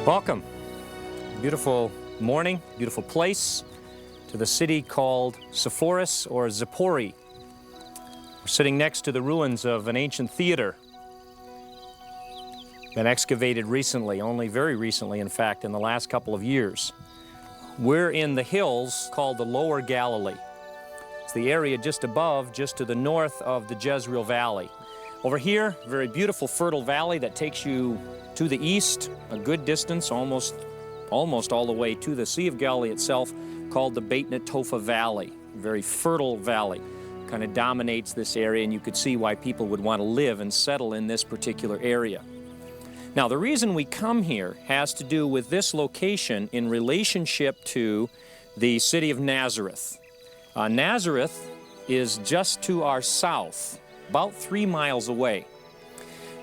Welcome. Beautiful morning, beautiful place to the city called Sepphoris or Sepphoris. We're sitting next to the ruins of an ancient theater. Been excavated recently, only very recently, in fact, in the last couple of years. We're in the hills called the Lower Galilee. It's the area just above, just to the north of the Jezreel Valley. Over here, very beautiful fertile valley that takes you to the east, a good distance, almost all the way to the Sea of Galilee itself, called the Beit Netofa Valley. Very fertile valley. Kind of dominates this area, and you could see why people would want to live and settle in this particular area. Now, the reason we come here has to do with this location in relationship to the city of Nazareth. Nazareth is just to our south, about 3 miles away.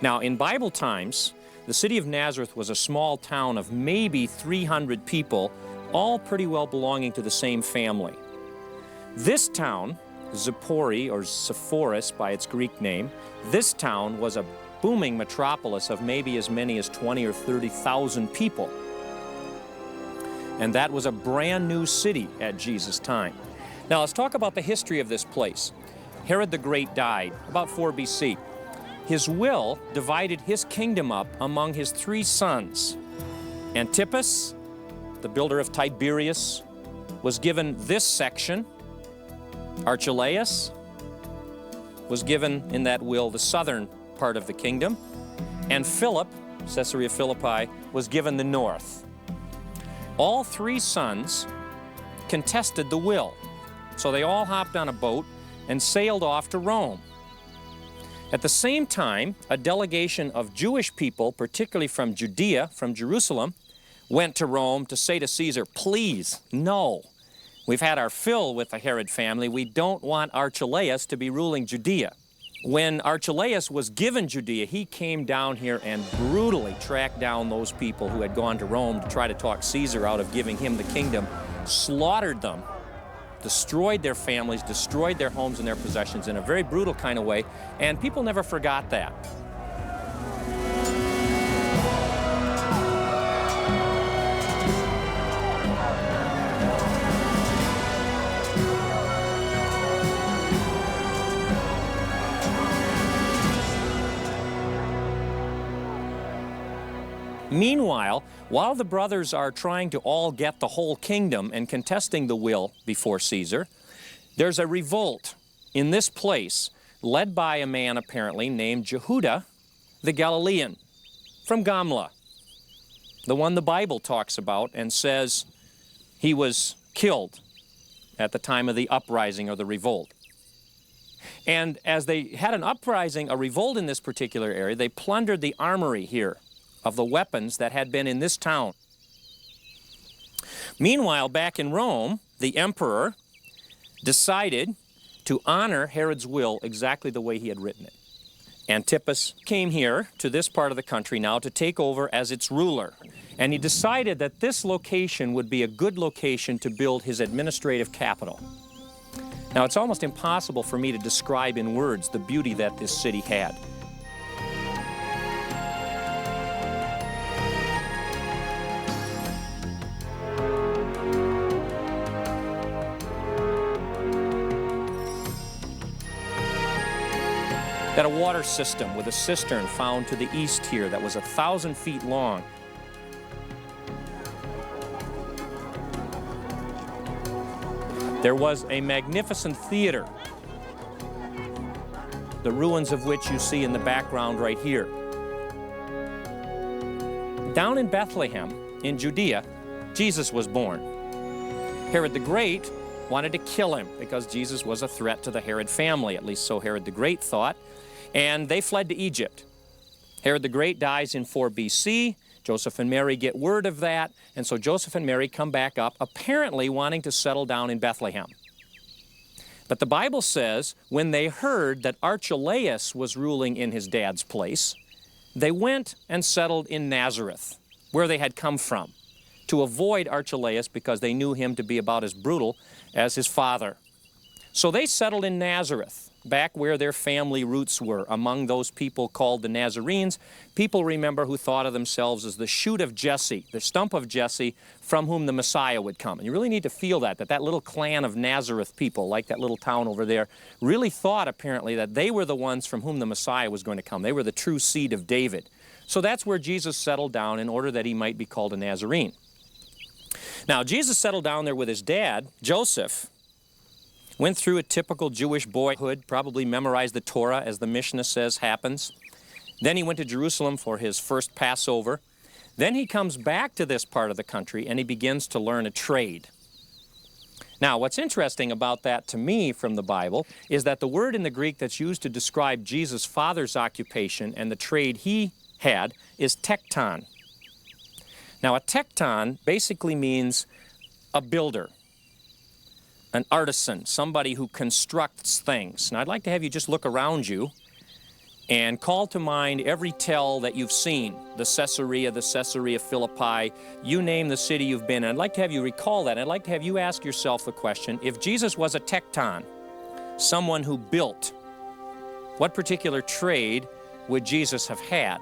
Now, in Bible times, the city of Nazareth was a small town of maybe 300 people, all pretty well belonging to the same family. This town, Sepphoris or Sepphoris by its Greek name, this town was a booming metropolis of maybe as many as 20 or 30,000 people. And that was a brand new city at Jesus' time. Now let's talk about the history of this place. Herod the Great died about 4 BC. His will divided his kingdom up among his 3 sons. Antipas, the builder of Tiberias, was given this section. Archelaus was given in that will the southern part of the kingdom. And Philip, Caesarea Philippi, was given the north. All 3 sons contested the will. So they all hopped on a boat and sailed off to Rome. At the same time, a delegation of Jewish people, particularly from Judea, from Jerusalem, went to Rome to say to Caesar, please, no. We've had our fill with the Herod family. We don't want Archelaus to be ruling Judea. When Archelaus was given Judea, he came down here and brutally tracked down those people who had gone to Rome to try to talk Caesar out of giving him the kingdom, slaughtered them, destroyed their families, destroyed their homes and their possessions in a very brutal kind of way, and people never forgot that. Meanwhile, while the brothers are trying to all get the whole kingdom and contesting the will before Caesar, there's a revolt in this place led by a man apparently named Jehudah the Galilean from Gamla, the one the Bible talks about and says he was killed at the time of the uprising or the revolt. And as they had an uprising, a revolt in this particular area, they plundered the armory here of the weapons that had been in this town. Meanwhile, back in Rome, the emperor decided to honor Herod's will exactly the way he had written it. Antipas came here to this part of the country now to take over as its ruler. And he decided that this location would be a good location to build his administrative capital. Now, it's almost impossible for me to describe in words the beauty that this city had. Had a water system with a cistern found to the east here that was 1,000 feet long. There was a magnificent theater, the ruins of which you see in the background right here. Down in Bethlehem, in Judea, Jesus was born. Herod the Great wanted to kill him because Jesus was a threat to the Herod family, at least so Herod the Great thought. And they fled to Egypt. Herod the Great dies in 4 BC. Joseph and Mary get word of that, and so Joseph and Mary come back up, apparently wanting to settle down in Bethlehem. But the Bible says when they heard that Archelaus was ruling in his dad's place, they went and settled in Nazareth, where they had come from, to avoid Archelaus because they knew him to be about as brutal as his father. So they settled in Nazareth. back where their family roots were, among those people called the Nazarenes, people remember who thought of themselves as the shoot of Jesse, the stump of Jesse, from whom the Messiah would come. And you really need to feel that little clan of Nazareth people, like that little town over there, really thought apparently that they were the ones from whom the Messiah was going to come. They were the true seed of David. So that's where Jesus settled down in order that he might be called a Nazarene. Now, Jesus settled down there with his dad, Joseph, went through a typical Jewish boyhood, probably memorized the Torah, as the Mishnah says happens. Then he went to Jerusalem for his first Passover. Then he comes back to this part of the country and he begins to learn a trade. Now, what's interesting about that to me from the Bible is that the word in the Greek that's used to describe Jesus' father's occupation and the trade he had is tekton. Now, a tekton basically means a builder, an artisan, somebody who constructs things. Now, I'd like to have you just look around you and call to mind every tell that you've seen, the Caesarea Philippi, you name the city you've been in. I'd like to have you recall that. I'd like to have you ask yourself the question, if Jesus was a tekton, someone who built, what particular trade would Jesus have had?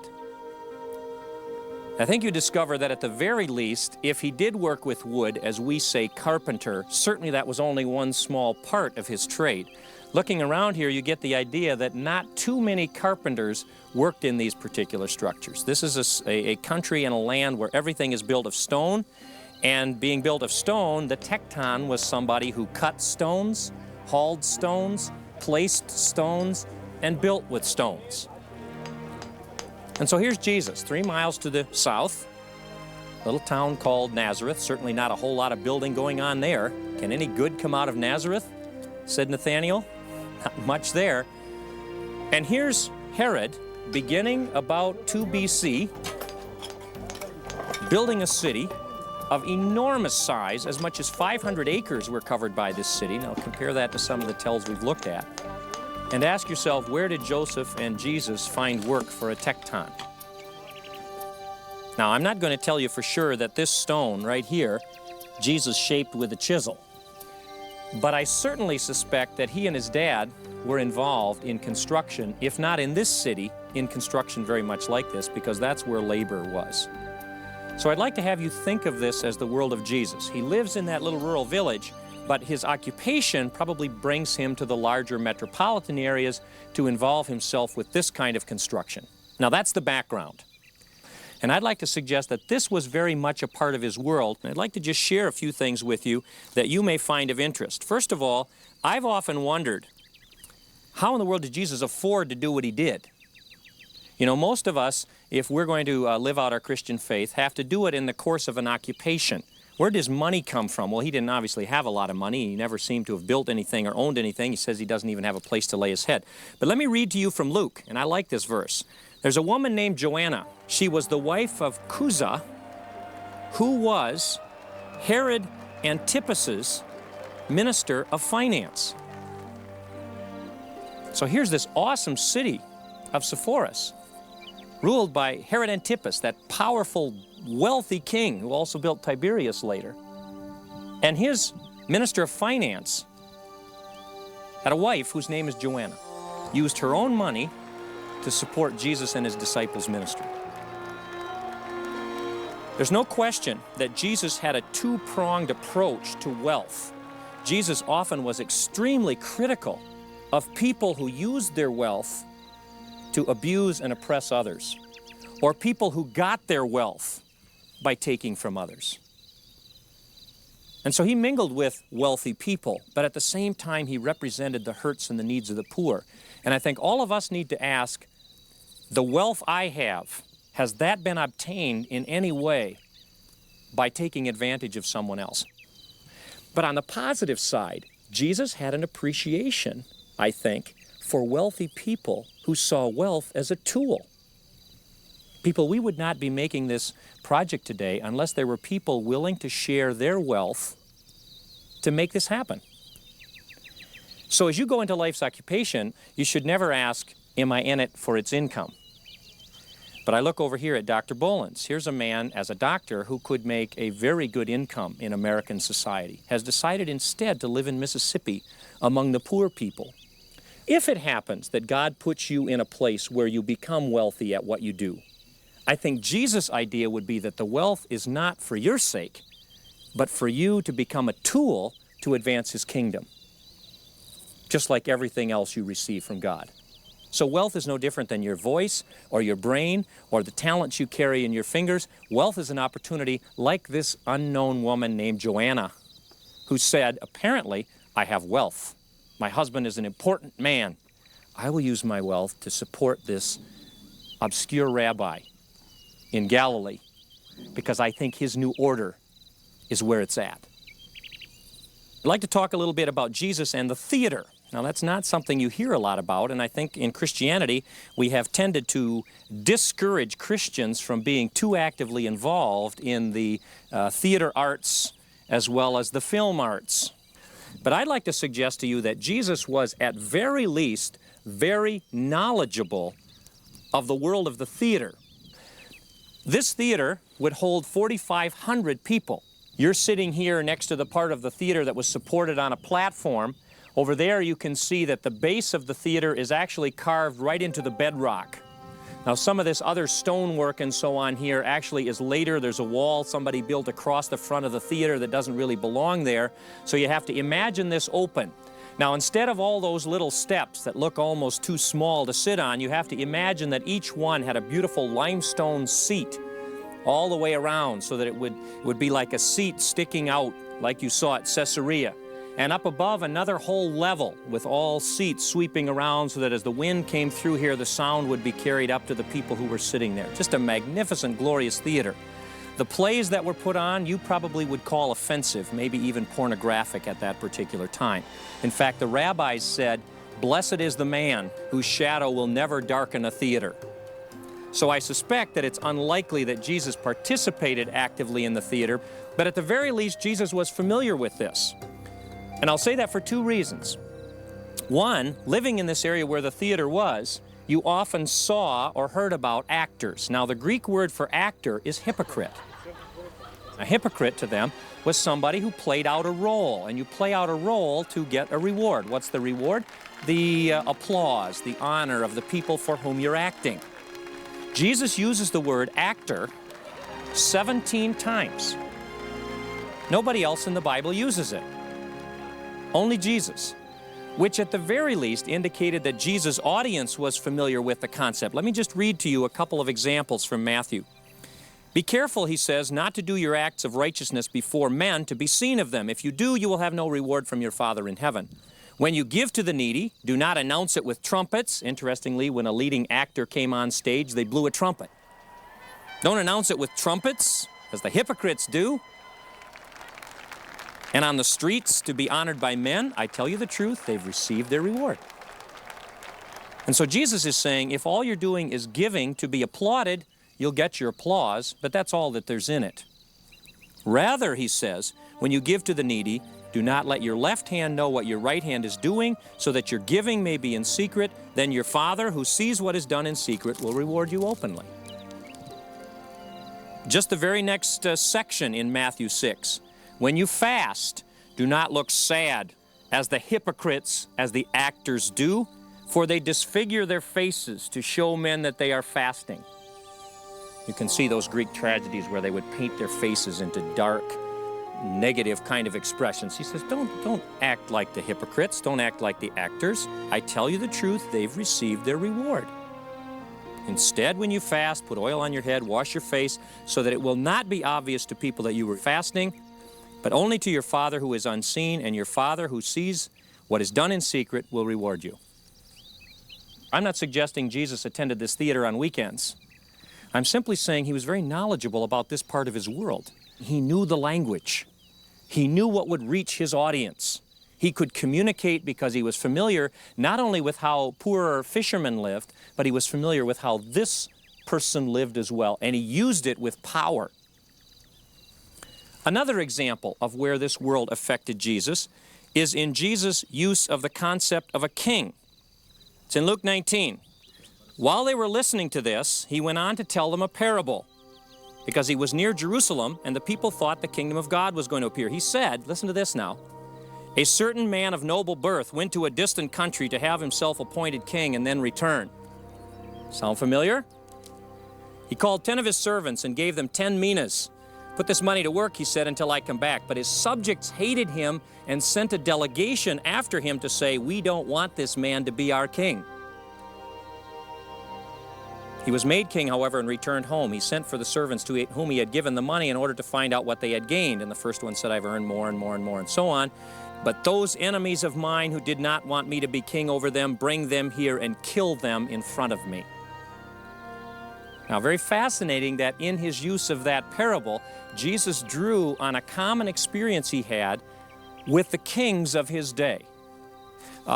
I think you discover that at the very least, if he did work with wood, as we say carpenter, certainly that was only one small part of his trade. Looking around here, you get the idea that not too many carpenters worked in these particular structures. This is a country and a land where everything is built of stone, and being built of stone, the tekton was somebody who cut stones, hauled stones, placed stones, and built with stones. And so here's Jesus, 3 miles to the south, a little town called Nazareth. Certainly not a whole lot of building going on there. Can any good come out of Nazareth? Said Nathanael. Not much there. And here's Herod, beginning about 2 BC, building a city of enormous size. As much as 500 acres were covered by this city. Now compare that to some of the tells we've looked at. And ask yourself, where did Joseph and Jesus find work for a tekton? Now, I'm not going to tell you for sure that this stone right here, Jesus shaped with a chisel. But I certainly suspect that he and his dad were involved in construction, if not in this city, in construction very much like this, because that's where labor was. So I'd like to have you think of this as the world of Jesus. He lives in that little rural village, but his occupation probably brings him to the larger metropolitan areas to involve himself with this kind of construction. Now, that's the background. And I'd like to suggest that this was very much a part of his world. And I'd like to just share a few things with you that you may find of interest. First of all, I've often wondered, how in the world did Jesus afford to do what he did? You know, most of us, if we're going to live out our Christian faith, have to do it in the course of an occupation. Where does money come from? Well, he didn't obviously have a lot of money. He never seemed to have built anything or owned anything. He says he doesn't even have a place to lay his head. But let me read to you from Luke, and I like this verse. There's a woman named Joanna. She was the wife of Chuza, who was Herod Antipas's minister of finance. So here's this awesome city of Sepphoris, ruled by Herod Antipas, that powerful, wealthy king who also built Tiberias later. And his minister of finance had a wife whose name is Joanna, used her own money to support Jesus and his disciples' ministry. There's no question that Jesus had a two-pronged approach to wealth. Jesus often was extremely critical of people who used their wealth to abuse and oppress others, or people who got their wealth by taking from others. And so he mingled with wealthy people, but at the same time he represented the hurts and the needs of the poor. And I think all of us need to ask, the wealth I have, has that been obtained in any way by taking advantage of someone else? But on the positive side, Jesus had an appreciation, I think, for wealthy people who saw wealth as a tool. People, we would not be making this project today unless there were people willing to share their wealth to make this happen. So as you go into life's occupation, you should never ask, am I in it for its income? But I look over here at Dr. Boland's. Here's a man, as a doctor, who could make a very good income in American society, has decided instead to live in Mississippi among the poor people. If it happens that God puts you in a place where you become wealthy at what you do, I think Jesus' idea would be that the wealth is not for your sake, but for you to become a tool to advance His kingdom, just like everything else you receive from God. So wealth is no different than your voice or your brain or the talents you carry in your fingers. Wealth is an opportunity like this unknown woman named Joanna, who said, apparently, I have wealth. My husband is an important man. I will use my wealth to support this obscure rabbi in Galilee because I think his new order is where it's at. I'd like to talk a little bit about Jesus and the theater. Now, that's not something you hear a lot about, and I think in Christianity we have tended to discourage Christians from being too actively involved in the theater arts as well as the film arts. But I'd like to suggest to you that Jesus was, at very least, very knowledgeable of the world of the theater. This theater would hold 4,500 people. You're sitting here next to the part of the theater that was supported on a platform. Over there you can see that the base of the theater is actually carved right into the bedrock. Now, some of this other stonework and so on here actually is later. There's a wall somebody built across the front of the theater that doesn't really belong there. So you have to imagine this open. Now, instead of all those little steps that look almost too small to sit on, you have to imagine that each one had a beautiful limestone seat all the way around so that it would be like a seat sticking out like you saw at Caesarea. And up above, another whole level with all seats sweeping around so that as the wind came through here, the sound would be carried up to the people who were sitting there. Just a magnificent, glorious theater. The plays that were put on, you probably would call offensive, maybe even pornographic at that particular time. In fact, the rabbis said, "Blessed is the man whose shadow will never darken a theater." So I suspect that it's unlikely that Jesus participated actively in the theater, but at the very least, Jesus was familiar with this. And I'll say that for two reasons. One, living in this area where the theater was, you often saw or heard about actors. Now, the Greek word for actor is hypocrite. A hypocrite to them was somebody who played out a role, and you play out a role to get a reward. What's the reward? The applause, the honor of the people for whom you're acting. Jesus uses the word actor 17 times. Nobody else in the Bible uses it. Only Jesus, which at the very least indicated that Jesus' audience was familiar with the concept. Let me just read to you a couple of examples from Matthew. Be careful, he says, not to do your acts of righteousness before men to be seen of them. If you do, you will have no reward from your Father in heaven. When you give to the needy, do not announce it with trumpets. Interestingly, when a leading actor came on stage, they blew a trumpet. Don't announce it with trumpets, as the hypocrites do. And on the streets to be honored by men, I tell you the truth, they've received their reward. And so Jesus is saying, if all you're doing is giving to be applauded, you'll get your applause, but that's all that there's in it. Rather, he says, when you give to the needy, do not let your left hand know what your right hand is doing, so that your giving may be in secret. Then your Father, who sees what is done in secret, will reward you openly. Just the very next section in Matthew 6. When you fast, do not look sad, as the hypocrites, as the actors do, for they disfigure their faces to show men that they are fasting. You can see those Greek tragedies where they would paint their faces into dark, negative kind of expressions. He says, don't act like the hypocrites, don't act like the actors. I tell you the truth, they've received their reward. Instead, when you fast, put oil on your head, wash your face, so that it will not be obvious to people that you were fasting, but only to your Father who is unseen, and your Father who sees what is done in secret will reward you. I'm not suggesting Jesus attended this theater on weekends. I'm simply saying he was very knowledgeable about this part of his world. He knew the language. He knew what would reach his audience. He could communicate because he was familiar not only with how poorer fishermen lived, but he was familiar with how this person lived as well, and he used it with power. Another example of where this world affected Jesus is in Jesus' use of the concept of a king. It's in Luke 19. While they were listening to this, he went on to tell them a parable, because he was near Jerusalem and the people thought the kingdom of God was going to appear. He said, listen to this now, A certain man of noble birth went to a distant country to have himself appointed king and then return. Sound familiar? He called 10 of his servants and gave them 10 minas. Put this money to work, he said, until I come back. But his subjects hated him and sent a delegation after him to say, we don't want this man to be our king. He was made king, however, and returned home. He sent for the servants to whom he had given the money in order to find out what they had gained. And the first one said, I've earned more and more and more, and so on. But those enemies of mine who did not want me to be king over them, bring them here and kill them in front of me. Now, very fascinating that in his use of that parable, Jesus drew on a common experience he had with the kings of his day.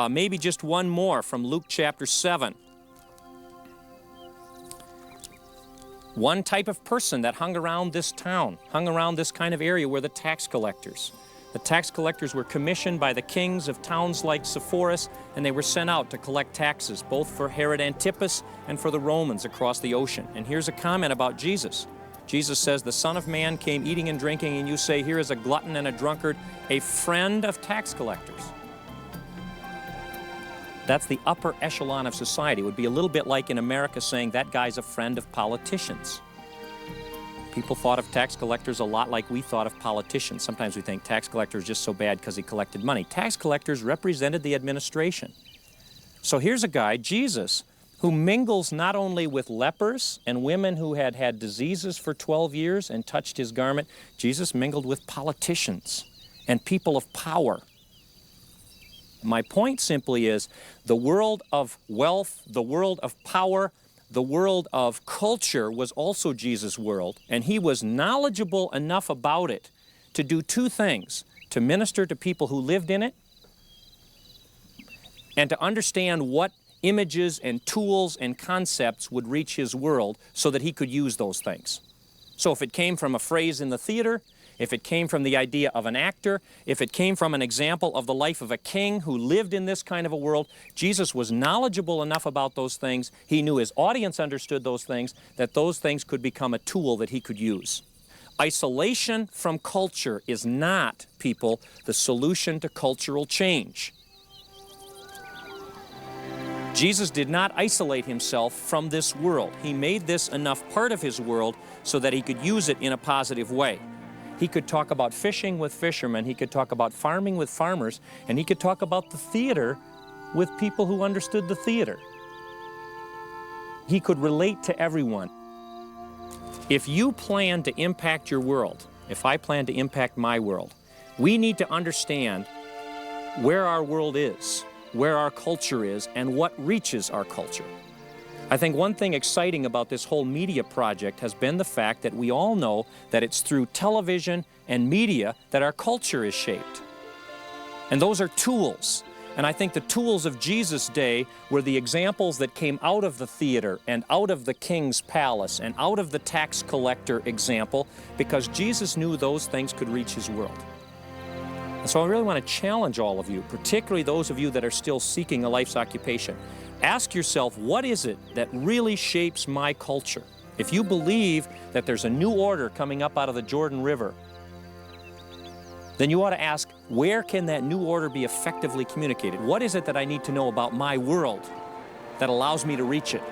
Maybe just one more from Luke chapter 7. One type of person that hung around this town, hung around this kind of area, were the tax collectors. The tax collectors were commissioned by the kings of towns like Sepphoris, and they were sent out to collect taxes, both for Herod Antipas and for the Romans across the ocean. And here's a comment about Jesus. Jesus says, the Son of Man came eating and drinking, and you say, here is a glutton and a drunkard, a friend of tax collectors. That's the upper echelon of society. It would be a little bit like in America saying that guy's a friend of politicians. People thought of tax collectors a lot like we thought of politicians. Sometimes we think tax collector is just so bad because he collected money. Tax collectors represented the administration. So here's a guy, Jesus, who mingles not only with lepers and women who had had diseases for 12 years and touched his garment. Jesus mingled with politicians and people of power. My point simply is the world of wealth, the world of power, the world of culture was also Jesus' world, and he was knowledgeable enough about it to do two things: to minister to people who lived in it and to understand what images and tools and concepts would reach his world so that he could use those things. So if it came from a phrase in the theater, if it came from the idea of an actor, if it came from an example of the life of a king who lived in this kind of a world, Jesus was knowledgeable enough about those things, he knew his audience understood those things, that those things could become a tool that he could use. Isolation from culture is not, people, the solution to cultural change. Jesus did not isolate himself from this world. He made this enough part of his world so that he could use it in a positive way. He could talk about fishing with fishermen, he could talk about farming with farmers, and he could talk about the theater with people who understood the theater. He could relate to everyone. If you plan to impact your world, if I plan to impact my world, we need to understand where our world is, where our culture is, and what reaches our culture. I think one thing exciting about this whole media project has been the fact that we all know that it's through television and media that our culture is shaped. And those are tools. And I think the tools of Jesus' day were the examples that came out of the theater and out of the king's palace and out of the tax collector example, because Jesus knew those things could reach his world. And so I really want to challenge all of you, particularly those of you that are still seeking a life's occupation. Ask yourself, what is it that really shapes my culture? If you believe that there's a new order coming up out of the Jordan River, then you ought to ask, where can that new order be effectively communicated? What is it that I need to know about my world that allows me to reach it?